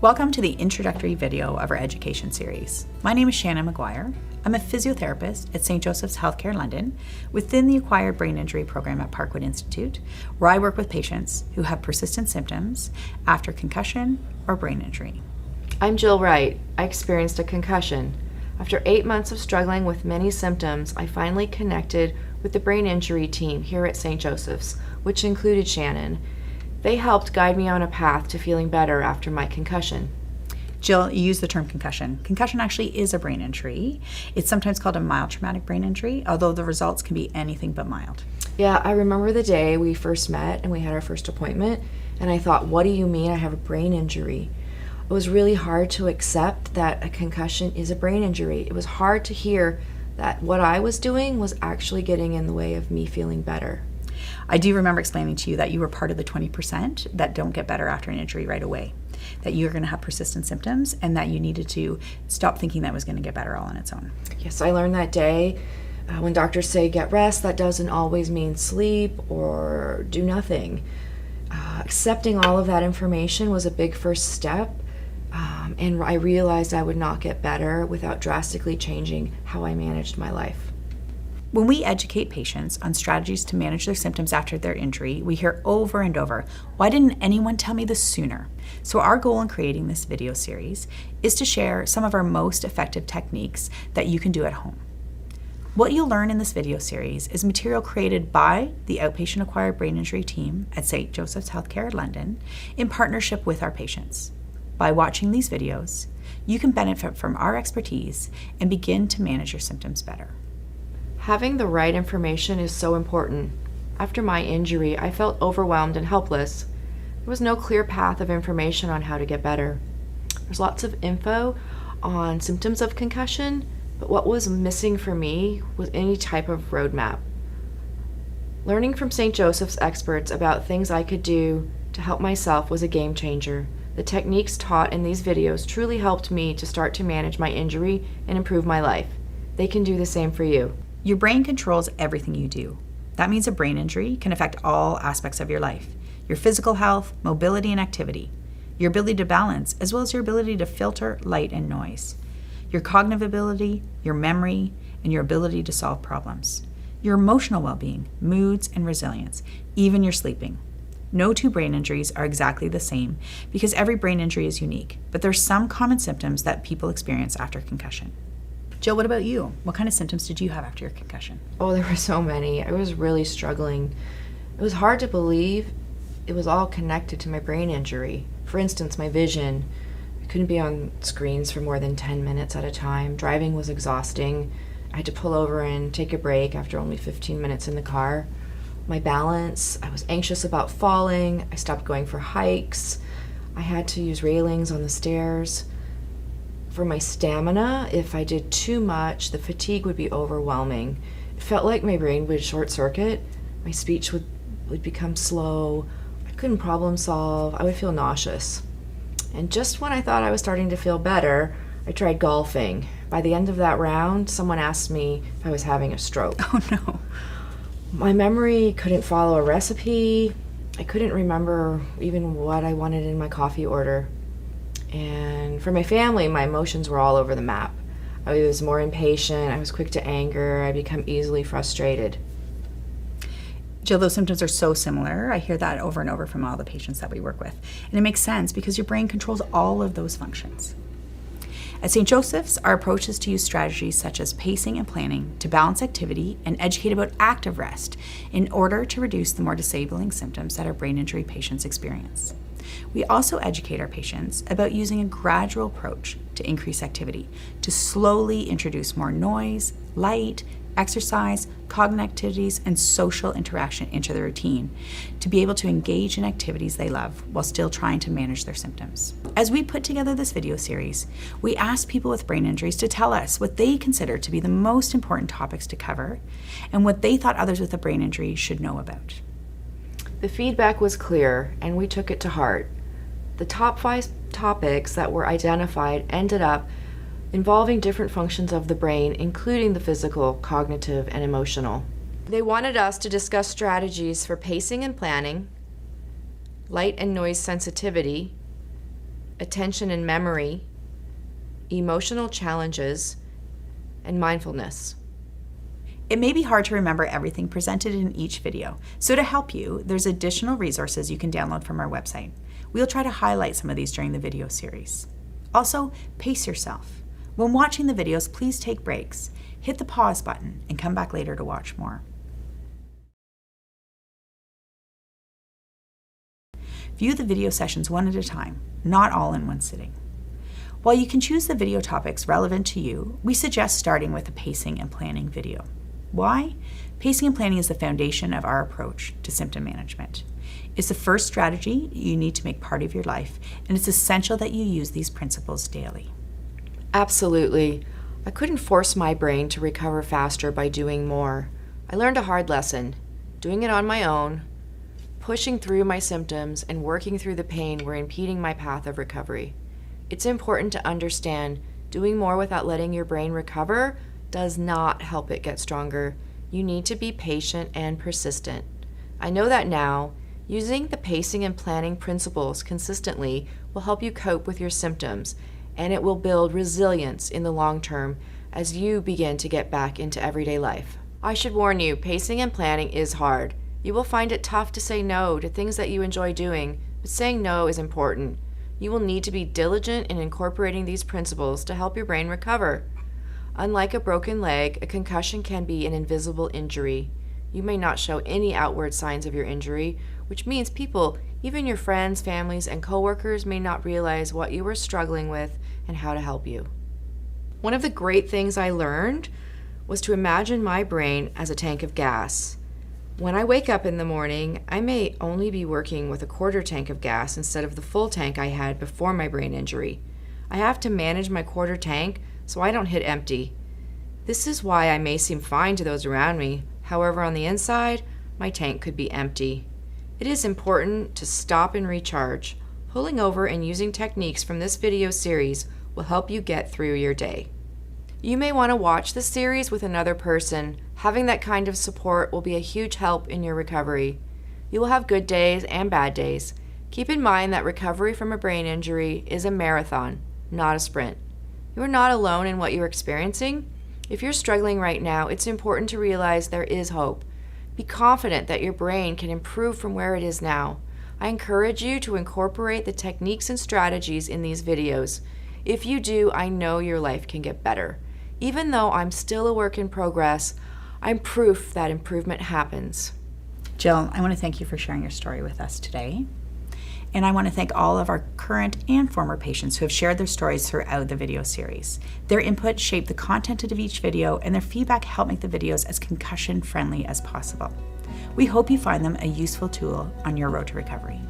Welcome to the introductory video of our education series. My name is Shannon McGuire. I'm a physiotherapist at St. Joseph's Healthcare London within the Acquired Brain Injury Program at Parkwood Institute, where I work with patients who have persistent symptoms after concussion or brain injury. I'm Jill Wright. I experienced a concussion. After 8 months of struggling with many symptoms, I finally connected with the brain injury team here at St. Joseph's, which included Shannon. They helped guide me on a path to feeling better after my concussion. Jill, you used the term concussion. Concussion actually is a brain injury. It's sometimes called a mild traumatic brain injury, although the results can be anything but mild. Yeah, I remember the day we first met and we had our first appointment, and I thought, what do you mean I have a brain injury? It was really hard to accept that a concussion is a brain injury. It was hard to hear that what I was doing was actually getting in the way of me feeling better. I do remember explaining to you that you were part of the 20% that don't get better after an injury right away, that you're going to have persistent symptoms and that you needed to stop thinking that was going to get better all on its own. Yes, I learned that day when doctors say get rest, that doesn't always mean sleep or do nothing. Accepting all of that information was a big first step, and I realized I would not get better without drastically changing how I managed my life. When we educate patients on strategies to manage their symptoms after their injury, we hear over and over, why didn't anyone tell me this sooner? So our goal in creating this video series is to share some of our most effective techniques that you can do at home. What you'll learn in this video series is material created by the Outpatient Acquired Brain Injury team at St. Joseph's Healthcare London in partnership with our patients. By watching these videos, you can benefit from our expertise and begin to manage your symptoms better. Having the right information is so important. After my injury, I felt overwhelmed and helpless. There was no clear path of information on how to get better. There's lots of info on symptoms of concussion, but what was missing for me was any type of roadmap. Learning from St. Joseph's experts about things I could do to help myself was a game changer. The techniques taught in these videos truly helped me to start to manage my injury and improve my life. They can do the same for you. Your brain controls everything you do. That means a brain injury can affect all aspects of your life, your physical health, mobility and activity, your ability to balance, as well as your ability to filter light and noise, your cognitive ability, your memory, and your ability to solve problems, your emotional well-being, moods, and resilience, even your sleeping. No two brain injuries are exactly the same because every brain injury is unique, but there are some common symptoms that people experience after concussion. Jill, what about you? What kind of symptoms did you have after your concussion? Oh, there were so many. I was really struggling. It was hard to believe it was all connected to my brain injury. For instance, my vision. I couldn't be on screens for more than 10 minutes at a time. Driving was exhausting. I had to pull over and take a break after only 15 minutes in the car. My balance, I was anxious about falling. I stopped going for hikes. I had to use railings on the stairs. For my stamina, if I did too much, the fatigue would be overwhelming. It felt like my brain would short circuit. My speech would become slow. I couldn't problem solve. I would feel nauseous. And just when I thought I was starting to feel better, I tried golfing. By the end of that round, someone asked me if I was having a stroke. Oh no. My memory couldn't follow a recipe. I couldn't remember even what I wanted in my coffee order. And for my family, my emotions were all over the map. I was more impatient, I was quick to anger, I become easily frustrated. Jill, those symptoms are so similar. I hear that over and over from all the patients that we work with. And it makes sense because your brain controls all of those functions. At St. Joseph's, our approach is to use strategies such as pacing and planning to balance activity and educate about active rest in order to reduce the more disabling symptoms that our brain injury patients experience. We also educate our patients about using a gradual approach to increase activity, to slowly introduce more noise, light, exercise, cognitive activities, and social interaction into their routine to be able to engage in activities they love while still trying to manage their symptoms. As we put together this video series, we asked people with brain injuries to tell us what they consider to be the most important topics to cover and what they thought others with a brain injury should know about. The feedback was clear, and we took it to heart. The top 5 topics that were identified ended up involving different functions of the brain, including the physical, cognitive, and emotional. They wanted us to discuss strategies for pacing and planning, light and noise sensitivity, attention and memory, emotional challenges, and mindfulness. It may be hard to remember everything presented in each video, so to help you, there's additional resources you can download from our website. We'll try to highlight some of these during the video series. Also, pace yourself. When watching the videos, please take breaks. Hit the pause button and come back later to watch more. View the video sessions one at a time, not all in one sitting. While you can choose the video topics relevant to you, we suggest starting with a pacing and planning video. Why? Pacing and planning is the foundation of our approach to symptom management. It's the first strategy you need to make part of your life, and it's essential that you use these principles daily. Absolutely. I couldn't force my brain to recover faster by doing more. I learned a hard lesson. Doing it on my own, pushing through my symptoms, and working through the pain were impeding my path of recovery. It's important to understand doing more without letting your brain recover does not help it get stronger. You need to be patient and persistent. I know that now. Using the pacing and planning principles consistently will help you cope with your symptoms, and it will build resilience in the long term as you begin to get back into everyday life. I should warn you, pacing and planning is hard. You will find it tough to say no to things that you enjoy doing, but saying no is important. You will need to be diligent in incorporating these principles to help your brain recover. Unlike a broken leg, a concussion can be an invisible injury. You may not show any outward signs of your injury, which means people, even your friends, families, and coworkers, may not realize what you are struggling with and how to help you. One of the great things I learned was to imagine my brain as a tank of gas. When I wake up in the morning, I may only be working with a quarter tank of gas instead of the full tank I had before my brain injury. I have to manage my quarter tank so I don't hit empty. This is why I may seem fine to those around me. However, on the inside, my tank could be empty. It is important to stop and recharge. Pulling over and using techniques from this video series will help you get through your day. You may want to watch the series with another person. Having that kind of support will be a huge help in your recovery. You will have good days and bad days. Keep in mind that recovery from a brain injury is a marathon, not a sprint. You are not alone in what you're experiencing. If you're struggling right now, it's important to realize there is hope. Be confident that your brain can improve from where it is now. I encourage you to incorporate the techniques and strategies in these videos. If you do, I know your life can get better. Even though I'm still a work in progress, I'm proof that improvement happens. Jill, I want to thank you for sharing your story with us today. And I want to thank all of our current and former patients who have shared their stories throughout the video series. Their input shaped the content of each video, and their feedback helped make the videos as concussion-friendly as possible. We hope you find them a useful tool on your road to recovery.